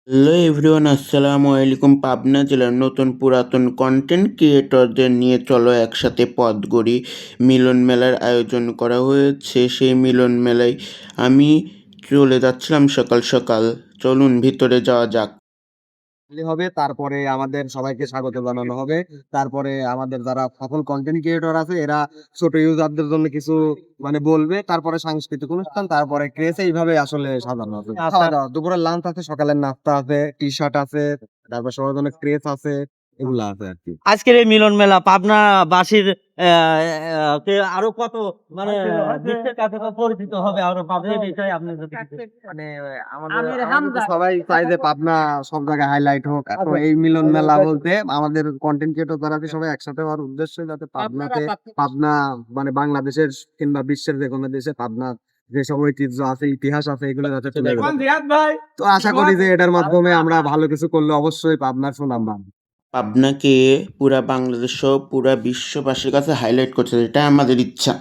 Hello everyone, আসসালামু আলাইকুম। পাবনা জেলার নতুন পুরাতন কন্টেন্ট ক্রিয়েটরদের নিয়ে চলো একসাথে পথ গড়ি মিলন মেলার আয়োজন করা হয়েছে। সেই মিলন মেলায় আমি চলে যাচ্ছিলাম সকাল সকাল। চলুন ভিতরে যাওয়া যাক। হবে, তারপরে আমাদের সবাইকে স্বাগত জানানো হবে। তারপরে আমাদের যারা সফল কন্টেন্ট ক্রিয়েটর আছে এরা ছোট ইউজারদের জন্য কিছু বলবে, তারপরে সাংস্কৃতিক অনুষ্ঠান, তারপরে ক্রেজ, এইভাবে আসলে সাজানো হবে। খাওয়া দাওয়া, দুপুরের লাঞ্চ আছে, সকালের নাস্তা আছে, টি শার্ট আছে, তারপর সবার জন্য ক্রেজ আছে, এগুলা আছে আর কি। আজকের এই মিলন মেলা পাবনাবাসীর কে আরো কত মানে বিশ্বের কাছে পরিচিত হবে আরো পাবে এই বিষয়ে আপনি যদি মানে আমাদের তো সবাই চাই যে পাবনা সব জায়গায় হাইলাইট হোক। তো এই মিলন মেলা বলতে আমাদের কন্টেন্ট ক্রিয়েটর যারা আছে সবাই একসাথে হওয়ার উদ্দেশ্য, যাতে পাবনা বাংলাদেশের কিংবা বিশ্বের যে কোনো দেশে পাবনা যেসব ঐতিহ্য আছে, ইতিহাস আছে, এগুলো যাতে তুলে ধরে। তো আশা করি যে এটার মাধ্যমে আমরা ভালো কিছু করলে অবশ্যই পাবনার সুনাম বাড়বে। পাবনাকে পুরা বাংলাদেশ সহ পুরা বিশ্ববাসীর কাছে হাইলাইট করতে, এটা আমাদের ইচ্ছা।